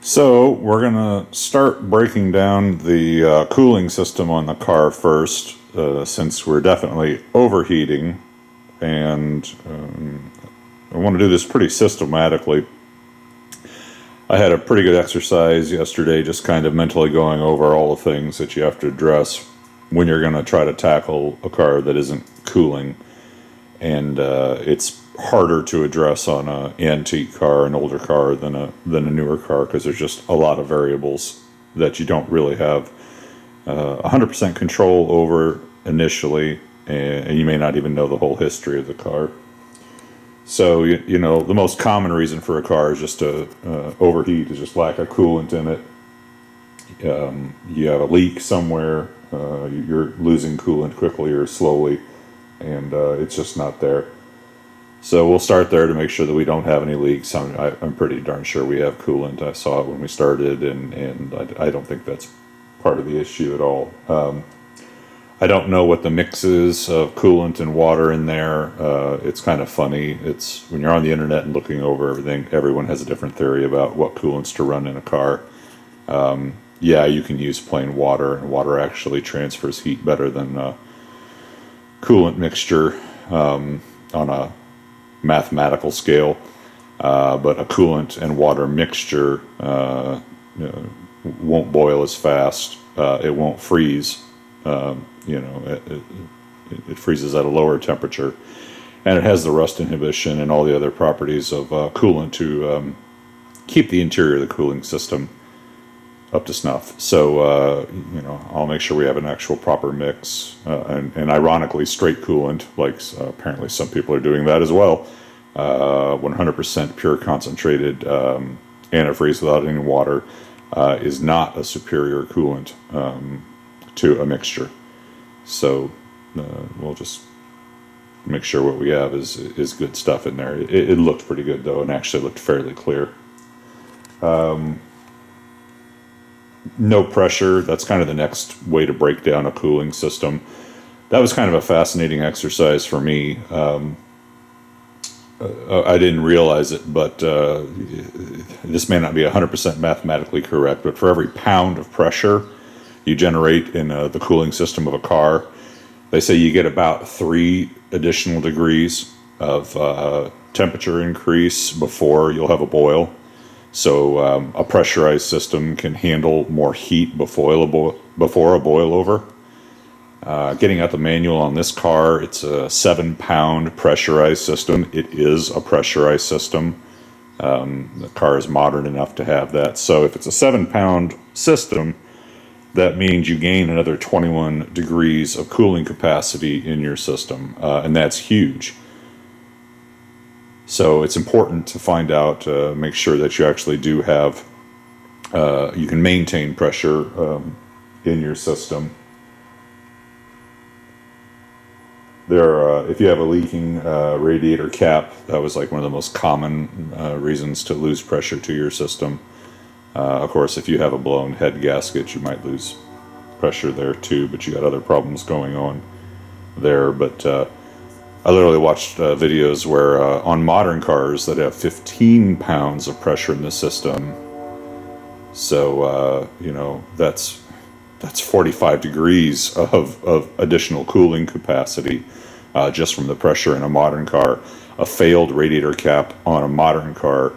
So we're going to start breaking down the cooling system on the car first, since we're definitely overheating, and I want to do this pretty systematically. I had a pretty good exercise yesterday, just kind of mentally going over all the things that you have to address when you're going to try to tackle a car that isn't cooling, and it's harder to address on an antique car, an older car, than a newer car, because there's just a lot of variables that you don't really have 100% control over initially, and you may not even know the whole history of the car. So you know, the most common reason for a car is just to overheat, is just lack of coolant in it. You have a leak somewhere, you're losing coolant quickly or slowly, and it's just not there. So we'll start there to make sure that we don't have any leaks. I'm pretty darn sure we have coolant. I saw it when we started, and I don't think that's part of the issue at all. I don't know what the mix is of coolant and water in there. It's kind of funny. It's when you're on the internet and looking over everything, everyone has a different theory about what coolants to run in a car. Yeah, you can use plain water, and water actually transfers heat better than coolant mixture on a mathematical scale, but a coolant and water mixture won't boil as fast. It won't freeze. It freezes at a lower temperature, and it has the rust inhibition and all the other properties of coolant to keep the interior of the cooling system up to snuff. So I'll make sure we have an actual proper mix, and ironically, straight coolant, like apparently some people are doing that as well. 100% pure concentrated antifreeze without any water is not a superior coolant to a mixture. So we'll just make sure what we have is good stuff in there. It looked pretty good though, and actually looked fairly clear. No pressure, that's kind of the next way to break down a cooling system. That was kind of a fascinating exercise for me. I didn't realize it, but this may not be 100% mathematically correct, but for every pound of pressure you generate in the cooling system of a car, they say you get about 3 additional degrees of temperature increase before you'll have a boil. So a pressurized system can handle more heat before a boil over. Getting out the manual on this car, it's a 7-pound pressurized system. It is a pressurized system. The car is modern enough to have that. So if it's a 7-pound system, that means you gain another 21 degrees of cooling capacity in your system, and that's huge. So it's important to find out, make sure that you actually do have, you can maintain pressure in your system. If you have a leaking radiator cap, that was like one of the most common reasons to lose pressure to your system. Of course, if you have a blown head gasket, you might lose pressure there too, but you got other problems going on there. But I literally watched videos where on modern cars that have 15 pounds of pressure in the system. So, that's 45 degrees of additional cooling capacity just from the pressure in a modern car. A failed radiator cap on a modern car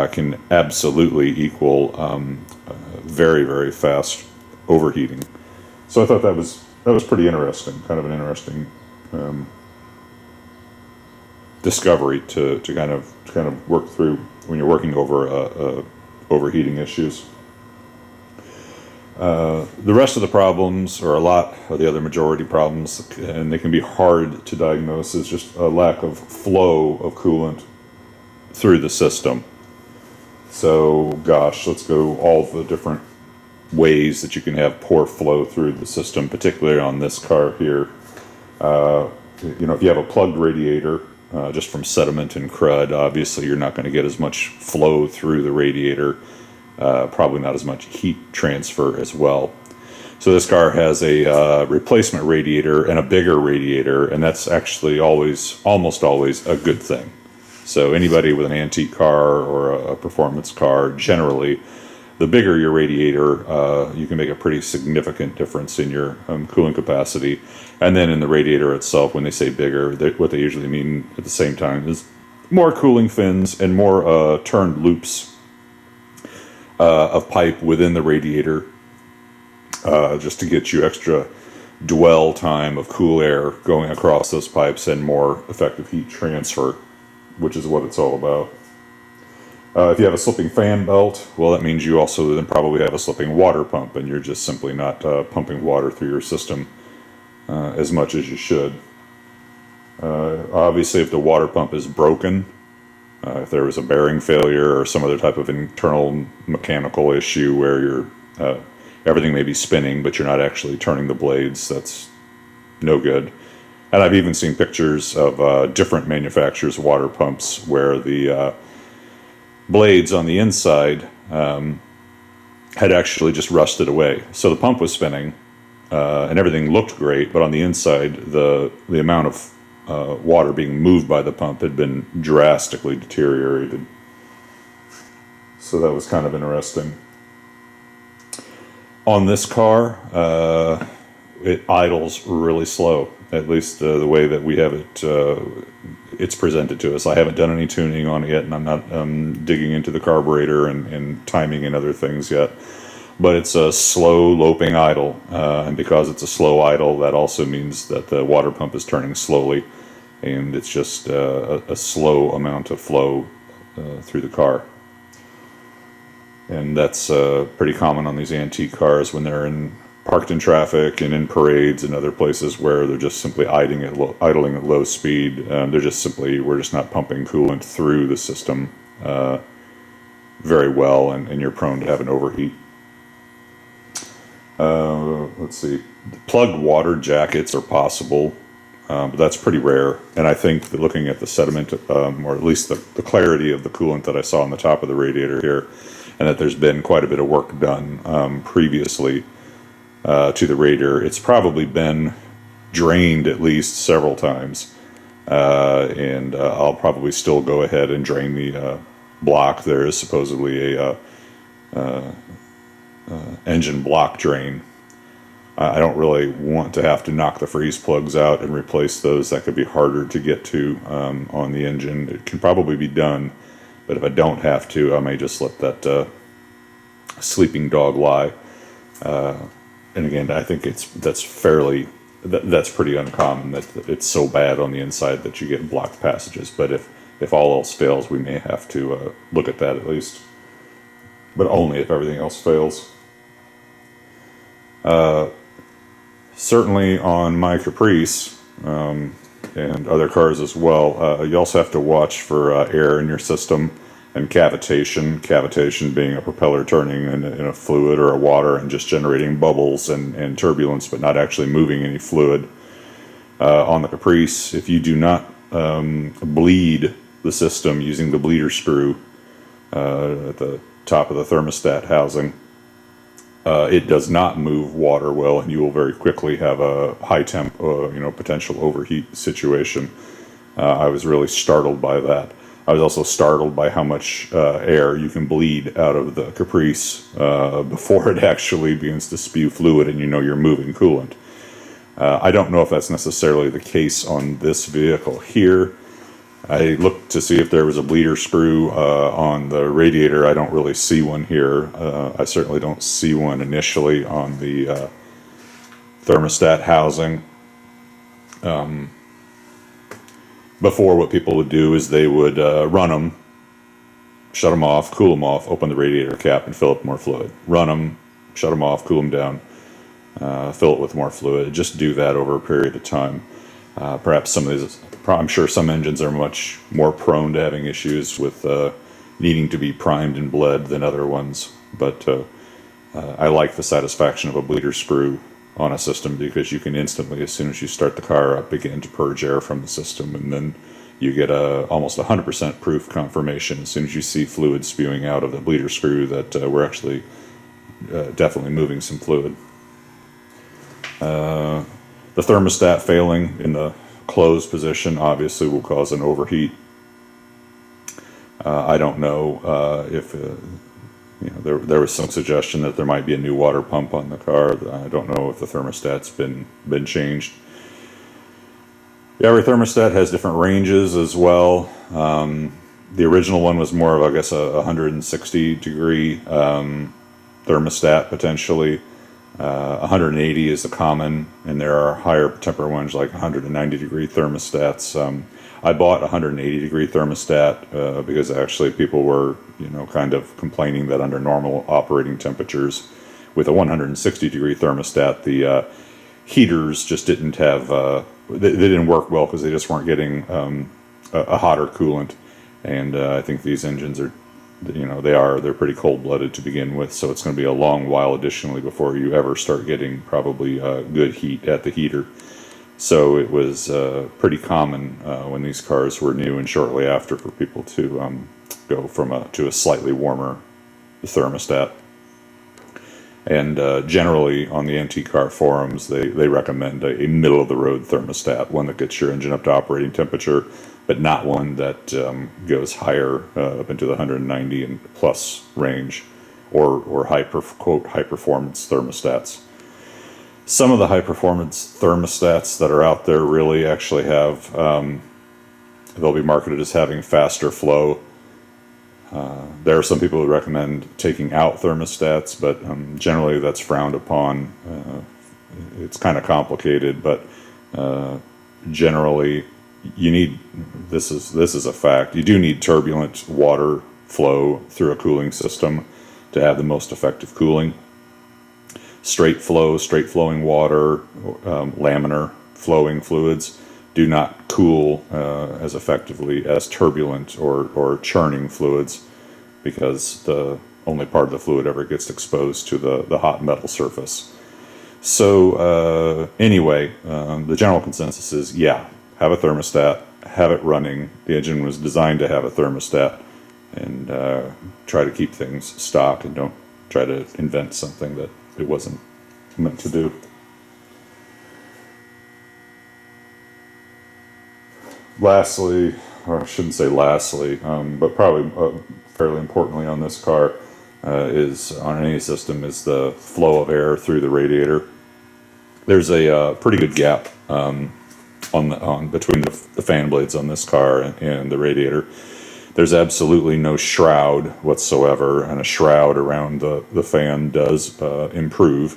can absolutely equal very, very fast overheating. So I thought that was pretty interesting, kind of an interesting discovery to kind of work through when you're working over overheating issues. The rest of the problems, or a lot of the other majority problems, and they can be hard to diagnose, is just a lack of flow of coolant through the system. So, gosh, let's go all the different ways that you can have poor flow through the system, particularly on this car here. If you have a plugged radiator, just from sediment and crud, obviously you're not going to get as much flow through the radiator, probably not as much heat transfer as well. So this car has a replacement radiator and a bigger radiator, and that's actually almost always a good thing. So anybody with an antique car or a performance car, generally, the bigger your radiator, you can make a pretty significant difference in your cooling capacity. And then in the radiator itself, when they say bigger, what they usually mean at the same time is more cooling fins and more turned loops of pipe within the radiator, just to get you extra dwell time of cool air going across those pipes and more effective heat transfer, which is what it's all about. If you have a slipping fan belt, well, that means you also then probably have a slipping water pump, and you're just simply not pumping water through your system as much as you should. Obviously, if the water pump is broken, if there was a bearing failure or some other type of internal mechanical issue where you're everything may be spinning, but you're not actually turning the blades, that's no good. And I've even seen pictures of different manufacturers' water pumps where the blades on the inside had actually just rusted away. So the pump was spinning and everything looked great, but on the inside, the amount of water being moved by the pump had been drastically deteriorated. So that was kind of interesting. On this car, it idles really slow, at least the way that we have it, it's presented to us. I haven't done any tuning on it yet, and I'm not digging into the carburetor and timing and other things yet. But it's a slow loping idle, and because it's a slow idle, that also means that the water pump is turning slowly, and it's just a slow amount of flow through the car. And that's pretty common on these antique cars when they're parked in traffic and in parades and other places where they're just simply idling at low speed. We're just not pumping coolant through the system very well, and you're prone to have an overheat. Let's see. Plugged water jackets are possible, but that's pretty rare. And I think that looking at the sediment, or at least the clarity of the coolant that I saw on the top of the radiator here, and that there's been quite a bit of work done previously to the radiator. It's probably been drained at least several times, and I'll probably still go ahead and drain the block. There is supposedly a engine block drain. I don't really want to have to knock the freeze plugs out and replace those. That could be harder to get to on the engine. It can probably be done, but if I don't have to, I may just let that sleeping dog lie. And again, I think that's pretty uncommon that it's so bad on the inside that you get blocked passages. But if all else fails, we may have to look at that at least, but only if everything else fails. Certainly on my Caprice and other cars as well, you also have to watch for air in your system and cavitation. Cavitation being a propeller turning in a fluid or a water and just generating bubbles and turbulence, but not actually moving any fluid. On the Caprice, if you do not bleed the system using the bleeder screw at the top of the thermostat housing, it does not move water well, and you will very quickly have a high temp, potential overheat situation. I was really startled by that. I was also startled by how much air you can bleed out of the Caprice before it actually begins to spew fluid and you're moving coolant. I don't know if that's necessarily the case on this vehicle here. I looked to see if there was a bleeder screw on the radiator. I don't really see one here. I certainly don't see one initially on the thermostat housing. Before, what people would do is they would run them, shut them off, cool them off, open the radiator cap and fill up more fluid. Run them, shut them off, cool them down, fill it with more fluid. Just do that over a period of time. Perhaps some of these, I'm sure some engines are much more prone to having issues with needing to be primed and bled than other ones. But I like the satisfaction of a bleeder screw on a system because you can instantly, as soon as you start the car up, begin to purge air from the system, and then you get almost 100% proof confirmation as soon as you see fluid spewing out of the bleeder screw that we're actually definitely moving some fluid. The thermostat failing in the closed position obviously will cause an overheat. I don't know if you know, there was some suggestion that there might be a new water pump on the car. I don't know if the thermostat's been changed. Every thermostat has different ranges as well. The original one was more of, I guess, a 160 degree thermostat potentially. 180 is the common, and there are higher temperature ones like 190 degree thermostats. I bought a 180 degree thermostat because actually people were, you know, kind of complaining that under normal operating temperatures, with a 160 degree thermostat, the heaters just didn't have, they didn't work well because they just weren't getting a hotter coolant. And I think these engines are, you know, they're pretty cold-blooded to begin with, so it's going to be a long while additionally before you ever start getting probably good heat at the heater. So it was pretty common when these cars were new and shortly after for people to go to a slightly warmer thermostat. And generally on the antique car forums, they recommend a middle-of-the-road thermostat, one that gets your engine up to operating temperature, but not one that goes higher up into the 190 and plus range, or quote high performance thermostats. Some of the high performance thermostats that are out there really actually have, they'll be marketed as having faster flow. There are some people who recommend taking out thermostats, but generally that's frowned upon. It's kind of complicated, but generally you need, this is a fact, you do need turbulent water flow through a cooling system to have the most effective cooling. Straight flowing water, laminar flowing fluids do not cool as effectively as turbulent or churning fluids, because the only part of the fluid ever gets exposed to the hot metal surface. So anyway, the general consensus is, yeah, have a thermostat, have it running. The engine was designed to have a thermostat, and try to keep things stock and don't try to invent something that it wasn't meant to do. Lastly, or I shouldn't say lastly, but probably fairly importantly on this car, is on any system, is the flow of air through the radiator. There's a pretty good gap on between the fan blades on this car and the radiator. There's absolutely no shroud whatsoever, and a shroud around the fan does improve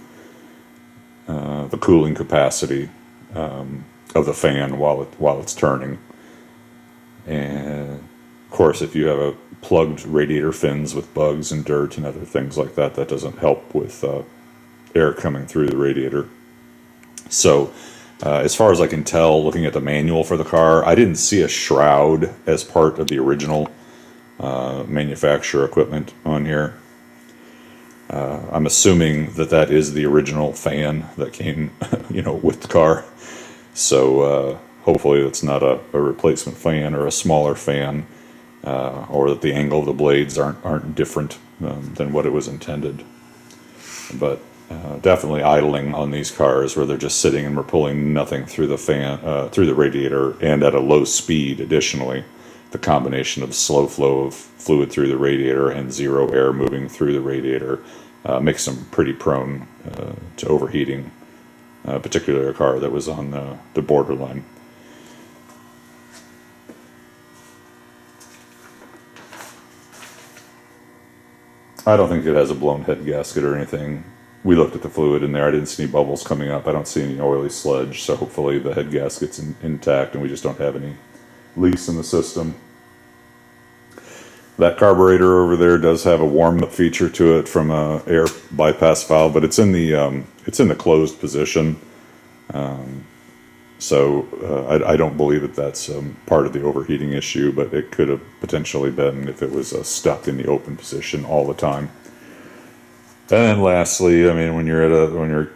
the cooling capacity of the fan while it's turning. And of course, if you have a plugged radiator fins with bugs and dirt and other things like that, that doesn't help with air coming through the radiator. So as far as I can tell, looking at the manual for the car, I didn't see a shroud as part of the original manufacturer equipment on here. I'm assuming that is the original fan that came, you know, with the car. So hopefully it's not a replacement fan or a smaller fan, or that the angle of the blades aren't different than what it was intended. But definitely idling on these cars where they're just sitting and we're pulling nothing through the fan, through the radiator, and at a low speed. Additionally, the combination of slow flow of fluid through the radiator and zero air moving through the radiator makes them pretty prone to overheating, particularly a car that was on the borderline. I don't think it has a blown head gasket or anything. We looked at the fluid in there. I didn't see any bubbles coming up. I don't see any oily sludge, so hopefully the head gasket's intact and we just don't have any leaks in the system. That carburetor over there does have a warm-up feature to it from a air bypass valve, but it's in the closed position. So I don't believe that's part of the overheating issue, but it could have potentially been if it was stuck in the open position all the time. And then lastly, I mean, when you're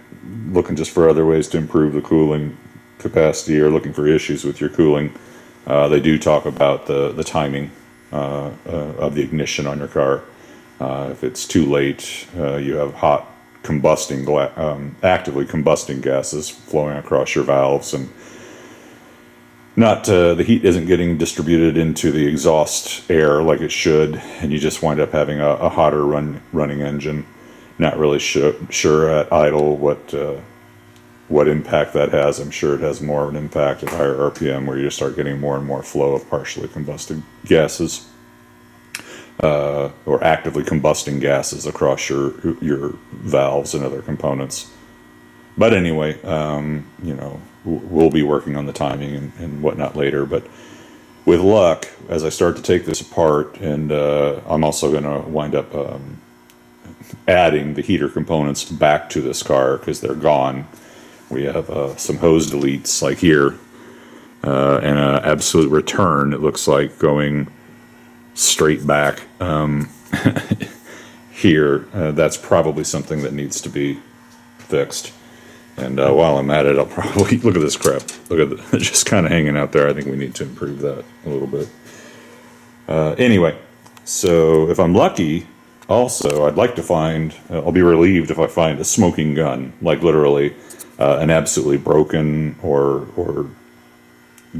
looking just for other ways to improve the cooling capacity or looking for issues with your cooling, they do talk about the timing of the ignition on your car. If it's too late, you have hot actively combusting gases flowing across your valves, and the heat isn't getting distributed into the exhaust air like it should, and you just wind up having a hotter running engine. Not really sure at idle what impact that has. I'm sure it has more of an impact at higher RPM, where you just start getting more and more flow of partially combusted gases, or actively combusting gases across your valves and other components. But anyway, we'll be working on the timing and whatnot later. But with luck, as I start to take this apart, and I'm also going to wind up adding the heater components back to this car because they're gone. We have some hose deletes like here, and an absolute return, it looks like, going straight back here. That's probably something that needs to be fixed. And while I'm at it, I'll probably look at this crap. Look at it, just kind of hanging out there. I think we need to improve that a little bit. Anyway, so if I'm lucky, also, I'd like to find, I'll be relieved if I find a smoking gun, like literally an absolutely broken or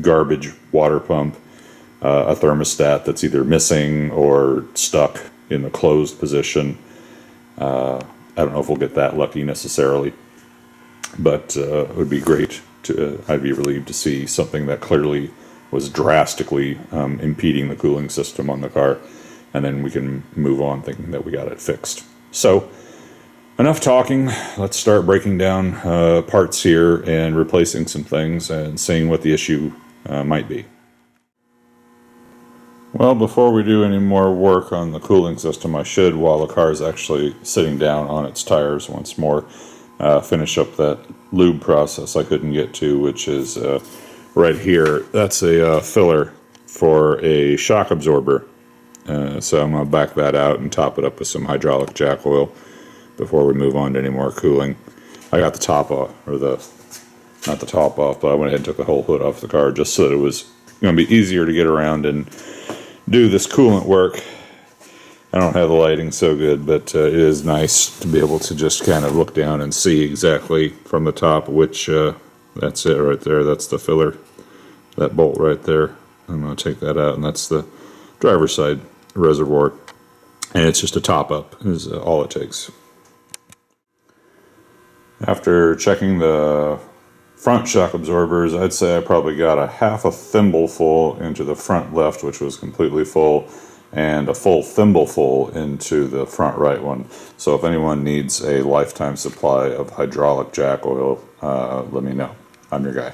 garbage water pump, a thermostat that's either missing or stuck in the closed position. I don't know if we'll get that lucky necessarily, but it would be great to, I'd be relieved to see something that clearly was drastically impeding the cooling system on the car, and then we can move on thinking that we got it fixed. So, enough talking. Let's start breaking down parts here and replacing some things and seeing what the issue might be. Well, before we do any more work on the cooling system, I should, while the car is actually sitting down on its tires once more, finish up that lube process I couldn't get to, which is right here. That's a filler for a shock absorber. So I'm going to back that out and top it up with some hydraulic jack oil before we move on to any more cooling. I got the top off, or not the top off, but I went ahead and took the whole hood off the car just so that it was going to be easier to get around and do this coolant work. I don't have the lighting so good, but it is nice to be able to just kind of look down and see exactly from the top which, that's it right there, that's the filler, that bolt right there. I'm going to take that out, and that's the driver's side reservoir, and it's just a top up is all it takes. After checking the front shock absorbers, I'd say I probably got a half a thimbleful into the front left, which was completely full, and a full thimbleful into the front right one. So if anyone needs a lifetime supply of hydraulic jack oil, let me know. I'm your guy.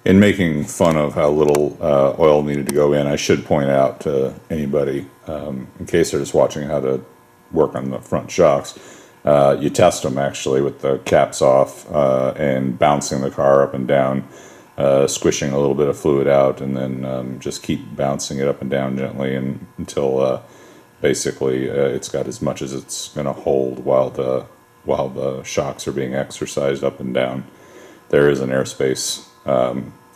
In making fun of how little oil needed to go in, I should point out to anybody, in case they're just watching how to work on the front shocks, you test them actually with the caps off and bouncing the car up and down, squishing a little bit of fluid out, and then just keep bouncing it up and down gently until basically it's got as much as it's going to hold while the shocks are being exercised up and down. There is an airspace,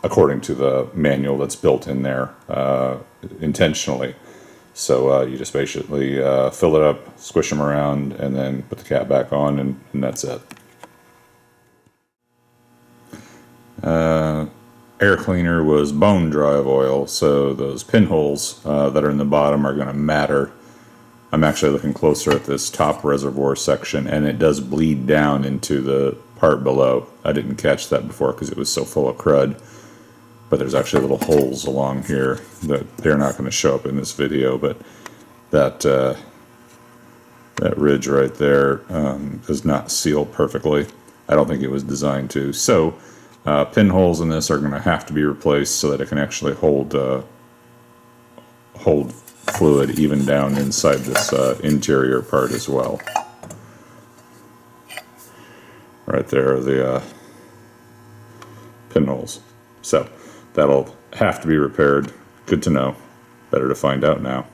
according to the manual, that's built in there intentionally. So you just basically fill it up, squish them around, and then put the cap back on, and that's it. Air cleaner was bone drive oil, so those pinholes that are in the bottom are going to matter. I'm actually looking closer at this top reservoir section, and it does bleed down into the part below. I didn't catch that before because it was so full of crud. But there's actually little holes along here that they're not going to show up in this video, but that ridge right there does not seal perfectly. I don't think it was designed to. So pinholes in this are going to have to be replaced so that it can actually hold fluid even down inside this interior part as well. Right there are the pinholes. So that'll have to be repaired. Good to know. Better to find out now.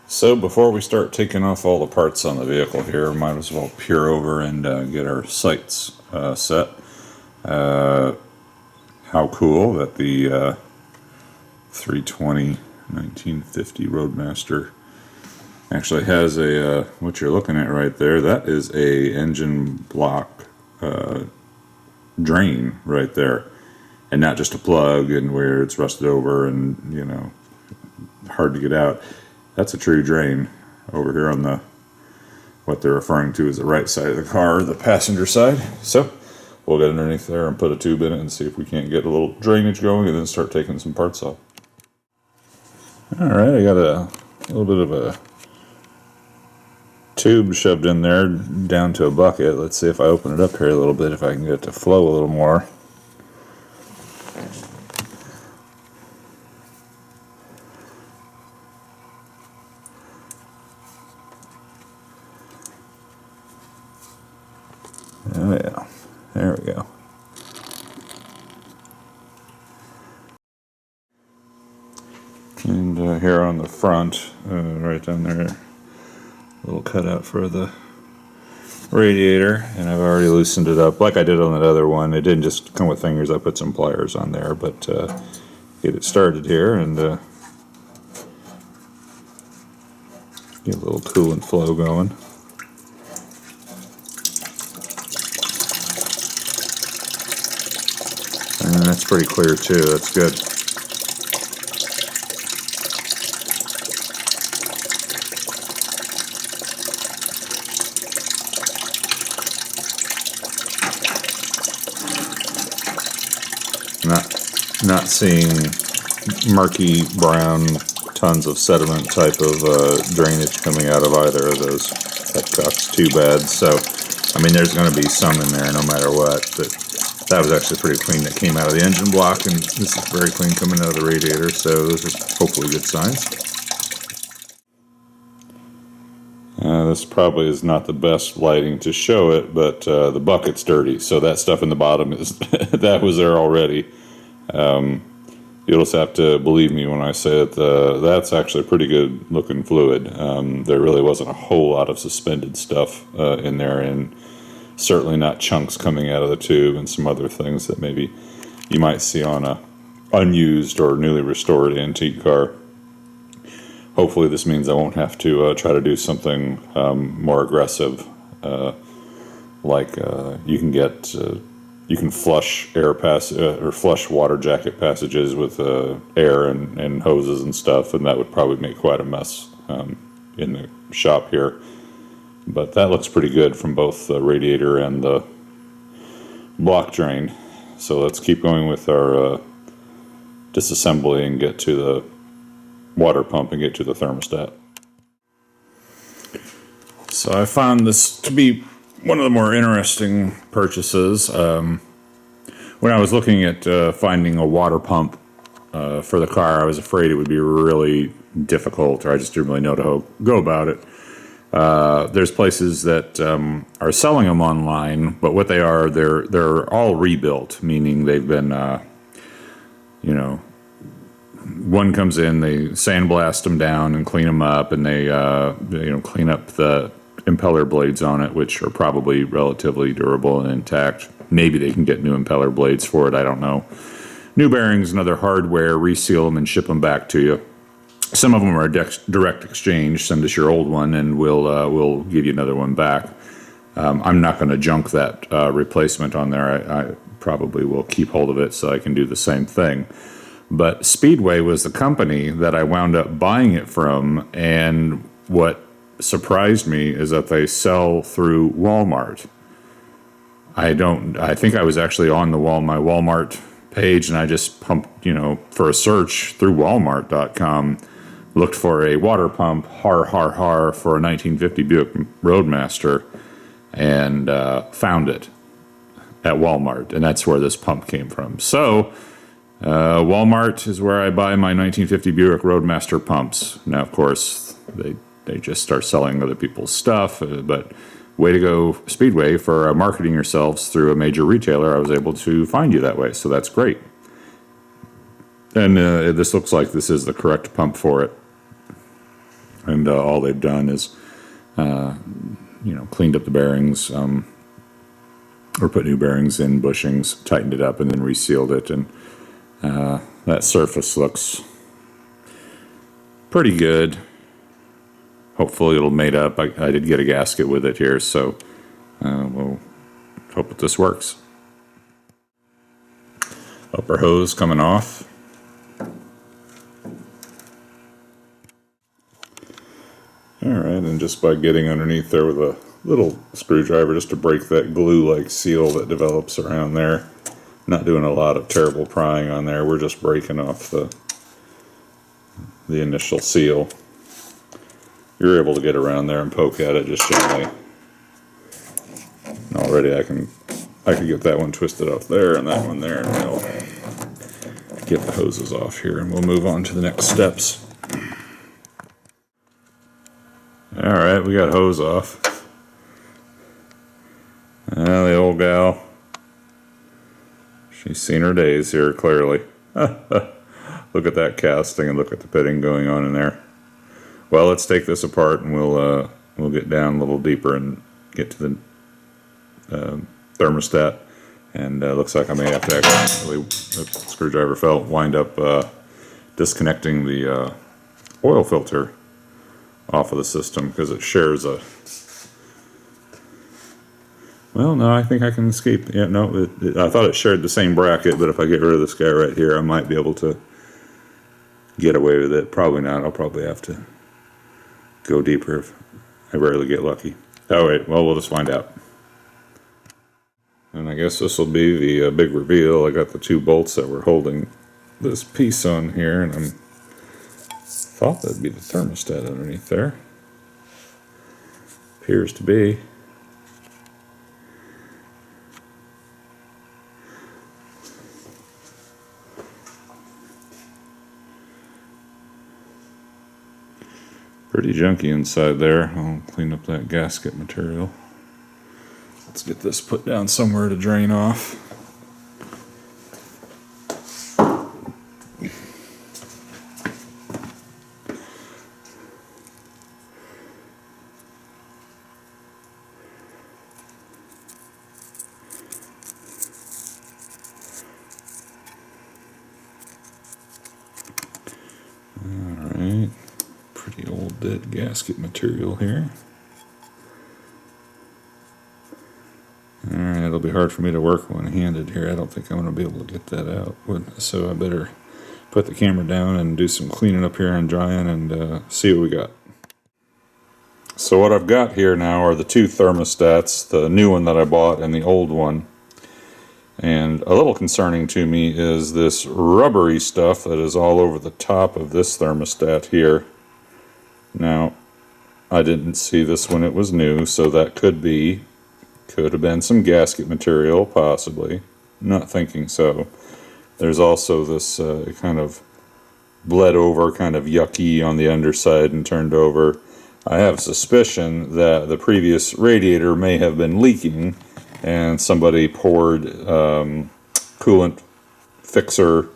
So before we start taking off all the parts on the vehicle here, might as well peer over and get our sights set. How cool that the 320 1950 Roadmaster actually has a, what you're looking at right there, that is a engine block drain right there, and not just a plug and where it's rusted over and, you know, hard to get out. That's a true drain over here on the, what they're referring to as the right side of the car, the passenger side. So we'll get underneath there and put a tube in it and see if we can't get a little drainage going, and then start taking some parts off. All right, I got a little bit of a tube shoved in there down to a bucket. Let's see if I open it up here a little bit, if I can get it to flow a little more. Oh yeah, there we go. And here on the front, right down there, a little cutout for the radiator, and I've already loosened it up like I did on that other one. It didn't just come with fingers, I put some pliers on there, but get it started here and get a little coolant flow going. And that's pretty clear too, that's good. Not seeing murky brown tons of sediment type of drainage coming out of either of those petcocks too bad. So I mean, there's going to be some in there no matter what, but that was actually pretty clean that came out of the engine block, and this is very clean coming out of the radiator, so those are hopefully good signs. This probably is not the best lighting to show it, but the bucket's dirty, so that stuff in the bottom is that was there already. You'll just have to believe me when I say that that's actually pretty good looking fluid. There really wasn't a whole lot of suspended stuff in there, and certainly not chunks coming out of the tube and some other things that maybe you might see on a unused or newly restored antique car. Hopefully this means I won't have to try to do something more aggressive, like you can flush or flush water jacket passages with air and hoses and stuff, and that would probably make quite a mess in the shop here. But that looks pretty good from both the radiator and the block drain. So let's keep going with our disassembly and get to the water pump and get to the thermostat. So I found this to be one of the more interesting purchases. When I was looking at finding a water pump for the car, I was afraid it would be really difficult, or I just didn't really know how to go about it. There's places that are selling them online, but what they are, they're all rebuilt, meaning they've been, you know, one comes in, they sandblast them down and clean them up, and they, you know, clean up the impeller blades on it, which are probably relatively durable and intact. Maybe they can get new impeller blades for it, I don't know. New bearings and other hardware, reseal them and ship them back to you. Some of them are direct exchange. Send us your old one and we'll give you another one back. I'm not going to junk that replacement on there. I probably will keep hold of it so I can do the same thing. But Speedway was the company that I wound up buying it from, and what surprised me is that they sell through Walmart. I think I was actually on my Walmart page, and I just pumped, you know, for a search through Walmart.com, looked for a water pump, for a 1950 Buick Roadmaster, and found it at Walmart, and that's where this pump came from. So Walmart is where I buy my 1950 Buick Roadmaster pumps. Now, of course, they just start selling other people's stuff, but way to go, Speedway, for marketing yourselves through a major retailer. I was able to find you that way, so that's great. And this looks like this is the correct pump for it. And all they've done is, you know, cleaned up the bearings, or put new bearings in, bushings, tightened it up, and then resealed it. And that surface looks pretty good. Hopefully it'll mate up. I did get a gasket with it here, so we'll hope that this works. Upper hose coming off. Alright, and just by getting underneath there with a little screwdriver just to break that glue-like seal that develops around there. Not doing a lot of terrible prying on there, we're just breaking off the initial seal. You're able to get around there and poke at it just gently. And already I can get that one twisted off there and that one there, and we'll get the hoses off here and we'll move on to the next steps. Alright, we got hose off. The old gal, she's seen her days here, clearly. Look at that casting and look at the pitting going on in there. Well, let's take this apart and we'll get down a little deeper and get to the thermostat. And looks like I may have to actually, the screwdriver fell, wind up disconnecting the oil filter off of the system because it shares a... Well, no, I think I can escape. Yeah, no, I thought it shared the same bracket, but if I get rid of this guy right here, I might be able to get away with it. Probably not. I'll probably have to go deeper if I rarely get lucky. Oh, wait. Well, we'll just find out. And I guess this will be the big reveal. I got the two bolts that were holding this piece on here, and I thought that'd be the thermostat underneath there. Appears to be. Pretty junky inside there. I'll clean up that gasket material. Let's get this put down somewhere to drain off. Alright. Pretty old dead gasket material here. Alright, it'll be hard for me to work one-handed here. I don't think I'm going to be able to get that out. So I better put the camera down and do some cleaning up here and drying and see what we got. So what I've got here now are the two thermostats, the new one that I bought and the old one. And a little concerning to me is this rubbery stuff that is all over the top of this thermostat here. Now, I didn't see this when it was new, so that could have been some gasket material, possibly. Not thinking so. There's also this kind of bled over, kind of yucky on the underside and turned over. I have a suspicion that the previous radiator may have been leaking and somebody poured coolant fixer,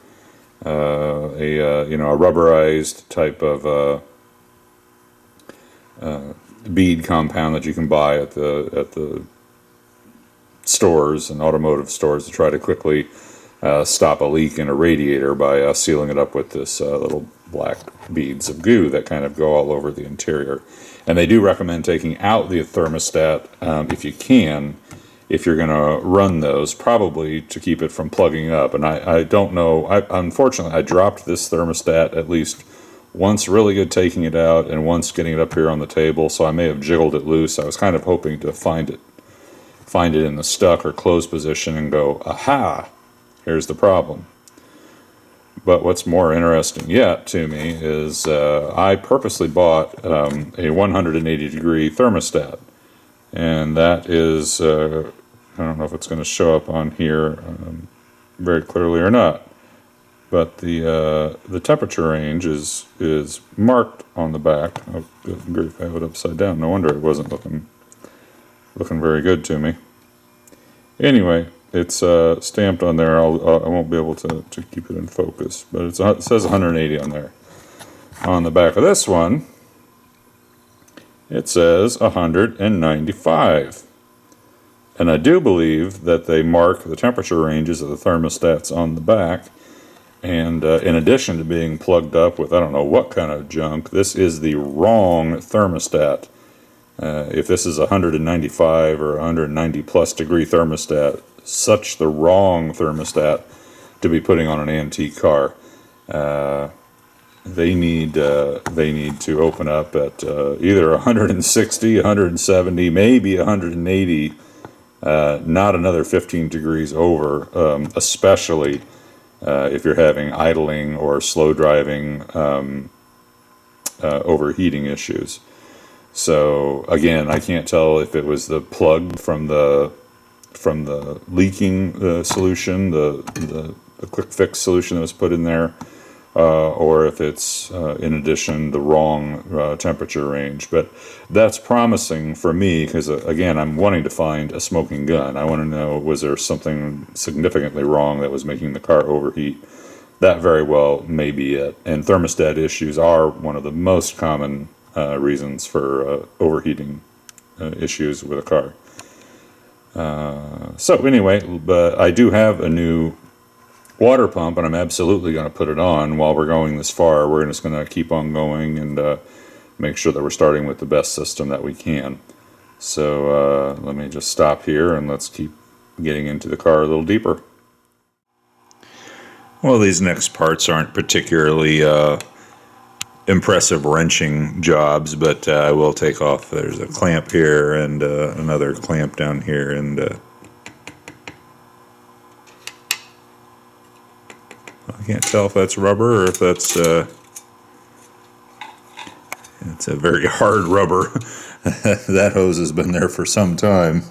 a rubberized type of bead compound that you can buy at the stores and automotive stores to try to quickly stop a leak in a radiator by sealing it up with this little black beads of goo that kind of go all over the interior. And they do recommend taking out the thermostat if you can, if you're going to run those, probably to keep it from plugging up. And I don't know, unfortunately I dropped this thermostat at least once really good taking it out and once getting it up here on the table, so I may have jiggled it loose. I was kind of hoping to find it in the stuck or closed position and go, aha, here's the problem. But what's more interesting yet to me is I purposely bought a 180 degree thermostat, and that is I don't know if it's going to show up on here very clearly or not, but the temperature range is marked on the back. Oh, good grief, I have it upside down. No wonder it wasn't looking very good to me. Anyway, it's stamped on there. I won't be able to keep it in focus, but it says 180 on there. On the back of this one, it says 195. And I do believe that they mark the temperature ranges of the thermostats on the back. And in addition to being plugged up with I don't know what kind of junk, this is the wrong thermostat. If this is 195 or 190 plus degree thermostat, such the wrong thermostat to be putting on an antique car. They need to open up at either 160, 170, maybe 180, not another 15 degrees over, especially if you're having idling or slow driving overheating issues. So again, I can't tell if it was the plug from the leaking solution, the quick fix solution that was put in there, or if it's in addition the wrong temperature range. But that's promising for me because again, I'm wanting to find a smoking gun. I want to know, was there something significantly wrong that was making the car overheat? That very well may be it. And thermostat issues are one of the most common reasons for overheating issues with a car. So anyway, but I do have a new water pump, and I'm absolutely going to put it on while we're going this far. We're just going to keep on going and make sure that we're starting with the best system that we can. So let me just stop here and let's keep getting into the car a little deeper. Well, these next parts aren't particularly impressive wrenching jobs, but I will take off. There's a clamp here and another clamp down here, and I can't tell if that's rubber or if that's it's a very hard rubber. That hose has been there for some time.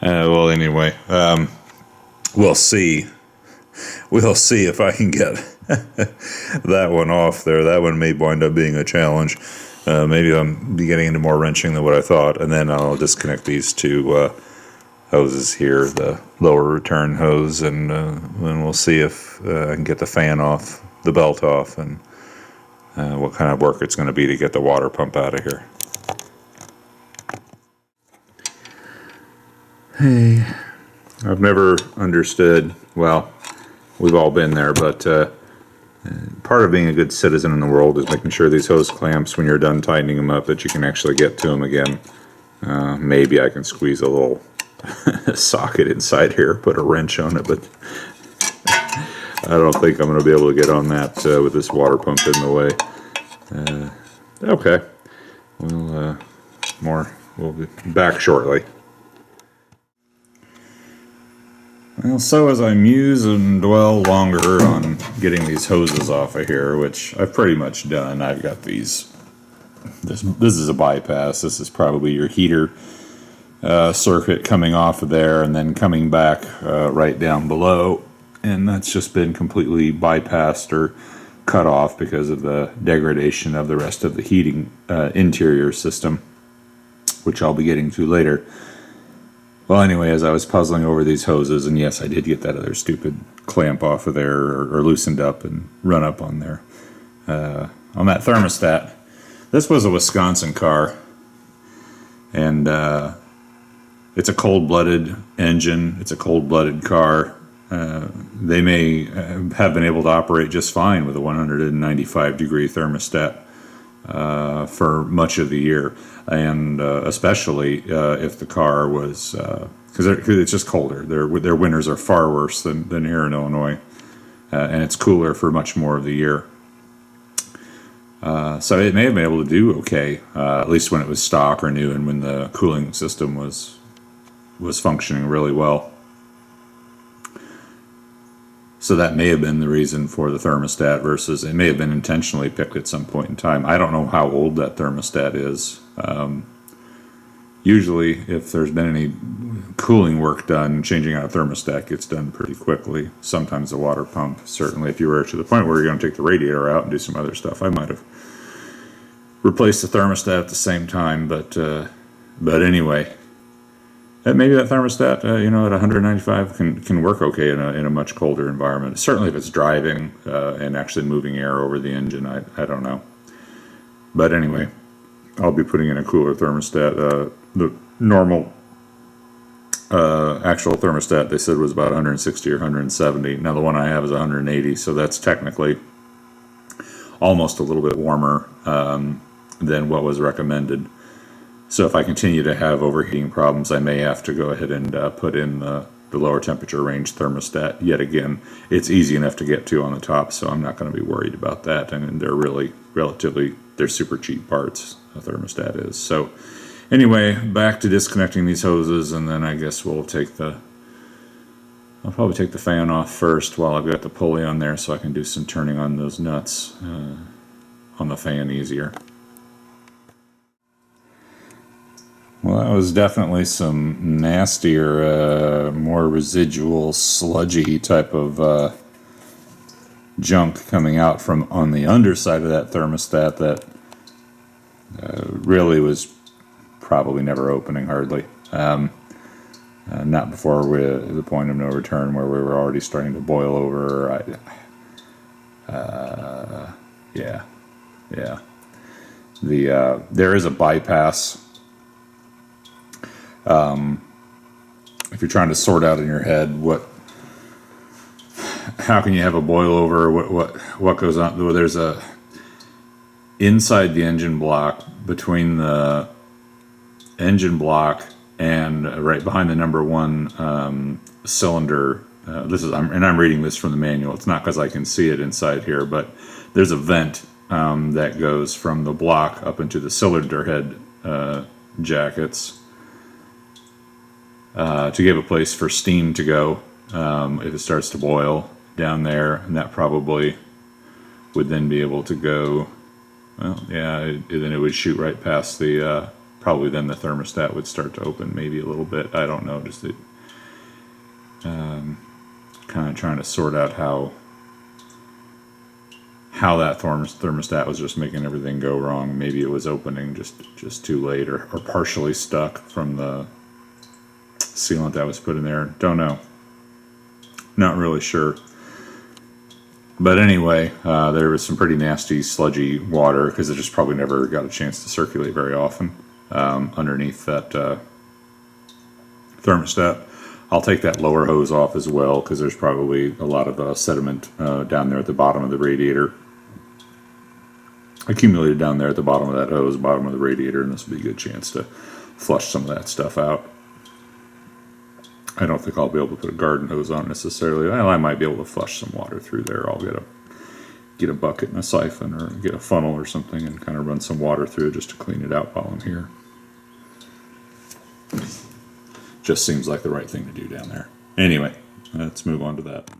Well, anyway, we'll see. We'll see if I can get that one off there. That one may wind up being a challenge. Maybe I'm getting into more wrenching than what I thought, and then I'll disconnect these two hoses here, the lower return hose, and then we'll see if I can get the fan off, the belt off, and what kind of work it's going to be to get the water pump out of here. Hey, I've never understood, well, we've all been there, but part of being a good citizen in the world is making sure these hose clamps, when you're done tightening them up, that you can actually get to them again. Maybe I can squeeze a little socket inside here, put a wrench on it, but I don't think I'm going to be able to get on that with this water pump in the way. Okay, we'll be back shortly. Well, so as I muse and dwell longer on getting these hoses off of here, which I've pretty much done, I've got these. This is a bypass. This is probably your heater circuit coming off of there and then coming back right down below, and that's just been completely bypassed or cut off because of the degradation of the rest of the heating interior system, which I'll be getting to later. Well, anyway, as I was puzzling over these hoses, and yes, I did get that other stupid clamp off of there, or loosened up and run up on there. On that thermostat, this was a Wisconsin car, and it's a cold-blooded engine, it's a cold-blooded car. They may have been able to operate just fine with a 195-degree thermostat for much of the year, and especially if the car was, because it's just colder. Their winters are far worse than here in Illinois, and it's cooler for much more of the year. So it may have been able to do okay, at least when it was stock or new, and when the cooling system was functioning really well. So that may have been the reason for the thermostat, versus it may have been intentionally picked at some point in time. I don't know how old that thermostat is. Usually, if there's been any cooling work done, changing out a thermostat gets done pretty quickly. Sometimes the water pump, certainly if you were to the point where you're going to take the radiator out and do some other stuff, I might have replaced the thermostat at the same time. But anyway, maybe that thermostat, at 195 can work okay in a much colder environment. Certainly if it's driving and actually moving air over the engine, I don't know. But anyway, I'll be putting in a cooler thermostat. The normal actual thermostat, they said, was about 160 or 170. Now the one I have is 180, so that's technically almost a little bit warmer than what was recommended. So if I continue to have overheating problems, I may have to go ahead and put in the the lower temperature range thermostat. Yet again, it's easy enough to get to on the top, so I'm not going to be worried about that. And they're really they're super cheap parts, a thermostat is. So anyway, back to disconnecting these hoses, and then I guess I'll probably take the fan off first while I've got the pulley on there, so I can do some turning on those nuts on the fan easier. Well, that was definitely some nastier, more residual, sludgy type of junk coming out from on the underside of that thermostat that really was probably never opening hardly. Not before the point of no return where we were already starting to boil over. Yeah. There is a bypass. If you're trying to sort out in your head how can you have a boil over? What goes on? Well, there's a inside the engine block, between the engine block and right behind the number one cylinder. I'm reading this from the manual. It's not because I can see it inside here, but there's a vent that goes from the block up into the cylinder head jackets to give a place for steam to go if it starts to boil down there, and that probably would then be able to go. Well, yeah, then it would shoot right past the. Probably then the thermostat would start to open maybe a little bit. I don't know. Just kind of trying to sort out how that thermostat was just making everything go wrong. Maybe it was opening just too late, or partially stuck from the sealant that was put in there. Don't know. Not really sure. But anyway, there was some pretty nasty, sludgy water because it just probably never got a chance to circulate very often underneath that thermostat. I'll take that lower hose off as well because there's probably a lot of sediment down there at the bottom of the radiator. Accumulated down there at the bottom of that hose, bottom of the radiator, and this would be a good chance to flush some of that stuff out. I don't think I'll be able to put a garden hose on necessarily. Well, I might be able to flush some water through there. I'll get a bucket and a siphon, or get a funnel or something, and kind of run some water through it just to clean it out while I'm here. Just seems like the right thing to do down there. Anyway, let's move on to that.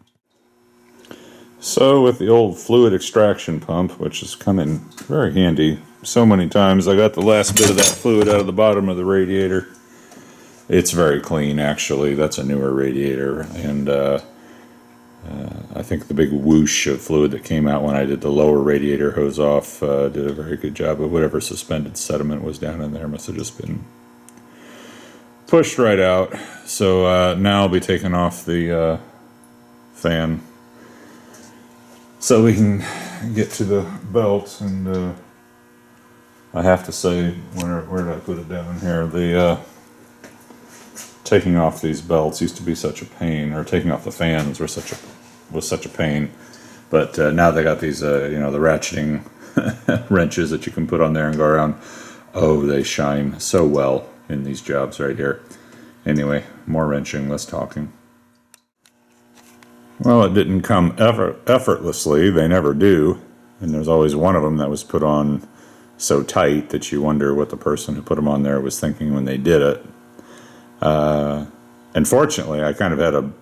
So with the old fluid extraction pump, which has come in very handy so many times, I got the last bit of that fluid out of the bottom of the radiator. It's very clean, actually. That's a newer radiator, and I think the big whoosh of fluid that came out when I did the lower radiator hose off did a very good job of whatever suspended sediment was down in there. Must have just been pushed right out. So now I'll be taking off the fan so we can get to the belt. And I have to say, where did I put it down here? The taking off these belts used to be such a pain, or taking off the fans was such a pain. But now they got these, the ratcheting wrenches that you can put on there and go around. Oh, they shine so well in these jobs right here. Anyway, more wrenching, less talking. Well, it didn't come effortlessly. They never do. And there's always one of them that was put on so tight that you wonder what the person who put them on there was thinking when they did it. Unfortunately, I kind of had a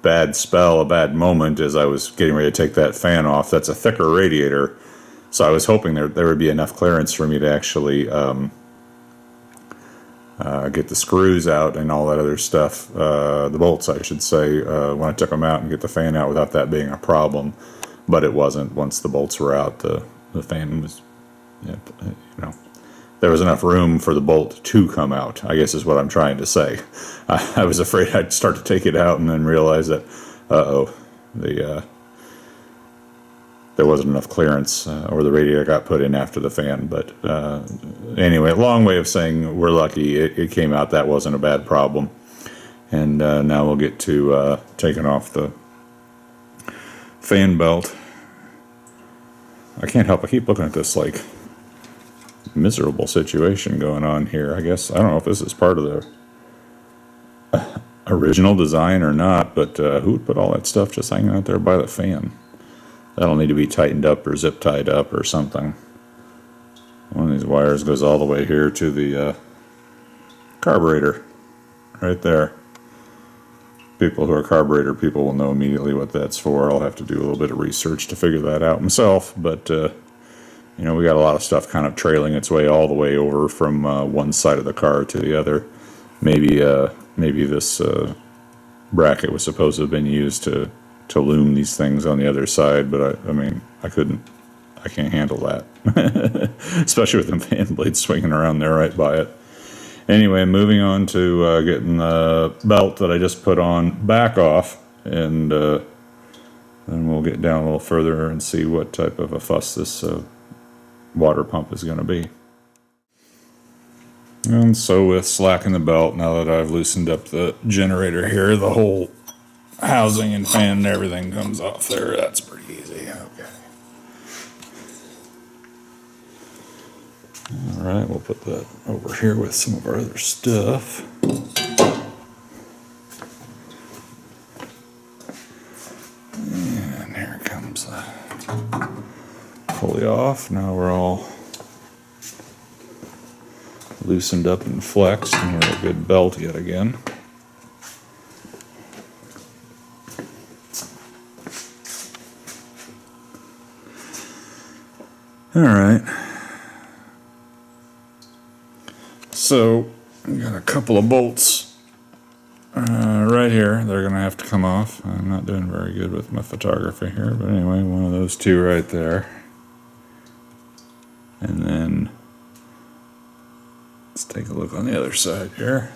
bad moment as I was getting ready to take that fan off. That's a thicker radiator, so I was hoping there would be enough clearance for me to actually get the screws out and all that other stuff, the bolts I should say, when I took them out, and get the fan out without that being a problem. But it wasn't. Once the bolts were out, the fan was, there was enough room for the bolt to come out, I guess is what I'm trying to say. I was afraid I'd start to take it out and then realize that, there wasn't enough clearance, or the radiator got put in after the fan. But anyway, long way of saying we're lucky it came out. That wasn't a bad problem. And now we'll get to taking off the fan belt. I can't help, I keep looking at this like miserable situation going on here. I guess I don't know if this is part of the original design or not, but who would put all that stuff just hanging out there by the fan? That'll need to be tightened up or zip tied up or something. One of these wires goes all the way here to the carburetor, right there. People who are carburetor people will know immediately what that's for. I'll have to do a little bit of research to figure that out myself, but you know, we got a lot of stuff kind of trailing its way all the way over from one side of the car to the other. Maybe this bracket was supposed to have been used to loom these things on the other side, but I mean, I can't handle that, especially with them fan blades swinging around there right by it. Anyway, moving on to getting the belt that I just put on back off, and then we'll get down a little further and see what type of a fuss this water pump is going to be. And so with slacking the belt, now that I've loosened up the generator here, the whole housing and fan and everything comes off there. That's pretty easy. Okay. Alright, we'll put that over here with some of our other stuff. And here comes the pulley off. Now we're all loosened up and flexed, and we're a good belt yet again. Alright. So, we got a couple of bolts right here. They're going to have to come off. I'm not doing very good with my photography here, but anyway, one of those two right there. And then, let's take a look on the other side here.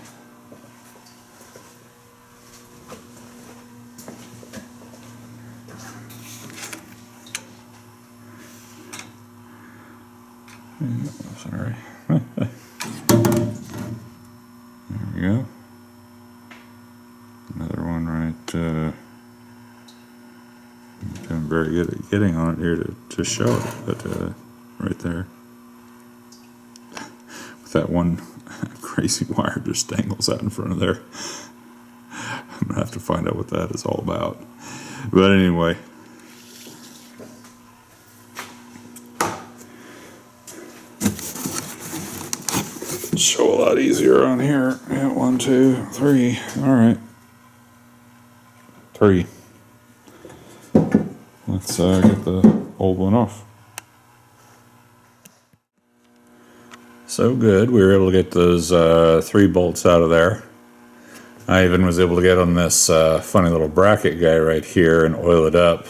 Sorry. There we go. Another one right, I'm very good at getting on it here to show it, but right there. With that one crazy wire just dangles out in front of there. I'm gonna have to find out what that is all about. But anyway. Show a lot easier on here. Yeah, 1, 2, 3. Alright. 3. Let's get the old one off. So good. We were able to get those 3 bolts out of there. I even was able to get on this funny little bracket guy right here and oil it up.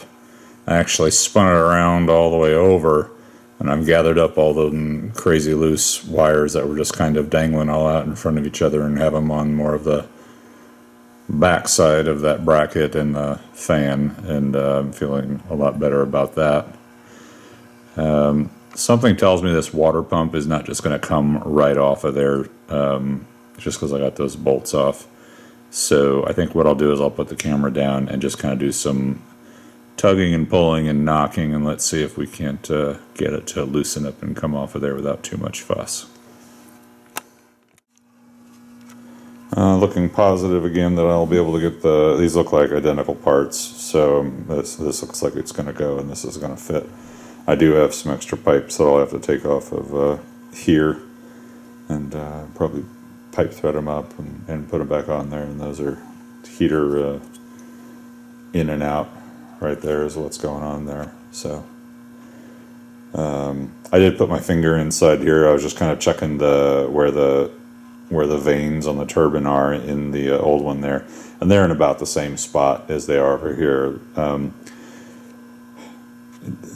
I actually spun it around all the way over, and I've gathered up all the crazy loose wires that were just kind of dangling all out in front of each other and have them on more of the back side of that bracket and the fan, and I'm feeling a lot better about that. Something tells me this water pump is not just going to come right off of there just because I got those bolts off. So I think what I'll do is I'll put the camera down and just kind of do some tugging and pulling and knocking, and let's see if we can't get it to loosen up and come off of there without too much fuss. Looking positive again that I'll be able to get these look like identical parts, so this looks like it's going to go and this is going to fit. I do have some extra pipes that I'll have to take off of here and probably pipe thread them up and put them back on there, and those are heater in and out. Right there is what's going on there. So I did put my finger inside here. I was just kind of checking where the vanes on the turbine are in the old one there, and they're in about the same spot as they are over here.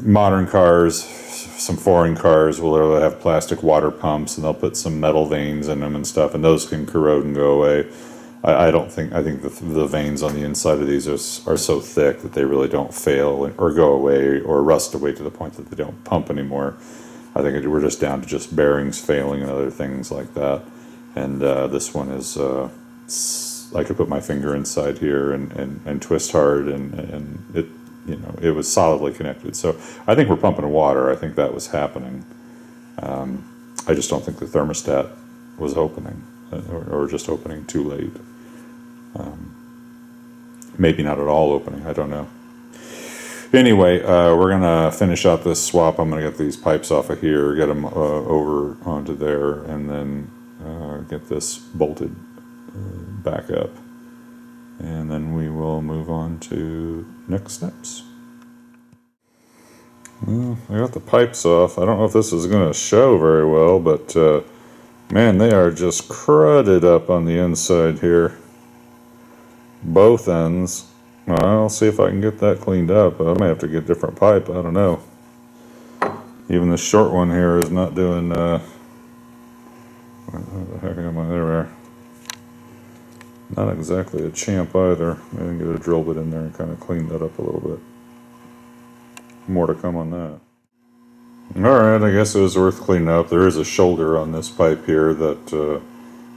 Modern cars, some foreign cars will literally have plastic water pumps, and they'll put some metal vanes in them and stuff, and those can corrode and go away. I think the vanes on the inside of these are so thick that they really don't fail or go away or rust away to the point that they don't pump anymore. I think we're just down to just bearings failing and other things like that. And this one is, I could put my finger inside here and twist hard, and it, you know, it was solidly connected. So I think we're pumping water. I think that was happening. I just don't think the thermostat was opening, or just opening too late. Maybe not at all opening, I don't know. Anyway, we're going to finish out this swap. I'm going to get these pipes off of here, get them over onto there, and then get this bolted back up. And then we will move on to next steps. Well, I got the pipes off. I don't know if this is going to show very well, but man, they are just crudded up on the inside here. Both ends. I'll see if I can get that cleaned up. I may have to get a different pipe. I don't know. Even the short one here is not doing. What the heck am I there? Not exactly a champ either. I can get a drill bit in there and kind of clean that up a little bit. More to come on that. Alright, I guess it was worth cleaning up. There is a shoulder on this pipe here that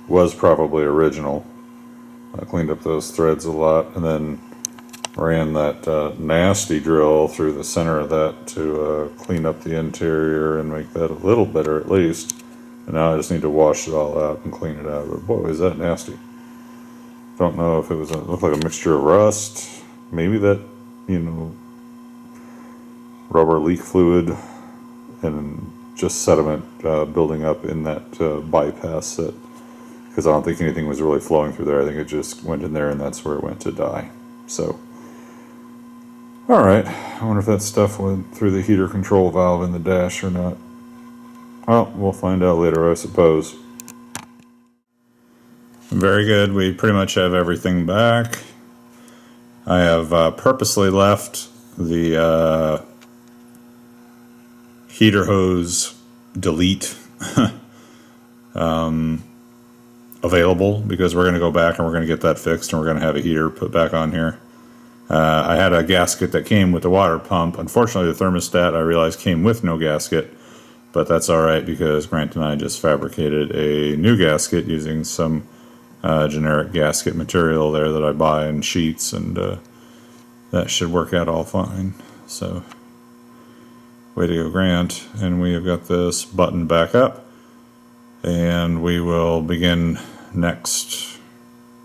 was probably original. I cleaned up those threads a lot and then ran that nasty drill through the center of that to clean up the interior and make that a little better at least. And now I just need to wash it all out and clean it out. But boy, is that nasty. Don't know if it was looked like a mixture of rust. Maybe that, you know, rubber leak fluid and just sediment building up in that bypass set. Because I don't think anything was really flowing through there. I think it just went in there and that's where it went to die. So, alright. I wonder if that stuff went through the heater control valve in the dash or not. Well, we'll find out later, I suppose. Very good. We pretty much have everything back. I have purposely left the heater hose delete available because we're going to go back and we're going to get that fixed and we're going to have a heater put back on here. I had a gasket that came with the water pump. Unfortunately, the thermostat, I realized, came with no gasket, but that's all right because Grant and I just fabricated a new gasket using some generic gasket material there that I buy in sheets, and that should work out all fine. So, way to go, Grant. And we have got this buttoned back up, and we will begin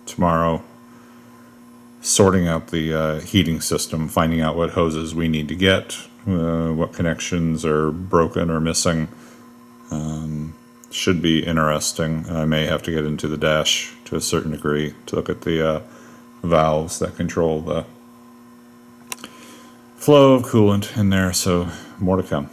tomorrow sorting out the heating system, finding out what hoses we need to get, what connections are broken or missing. Should be interesting. I may have to get into the dash to a certain degree to look at the valves that control the flow of coolant in there, so more to come.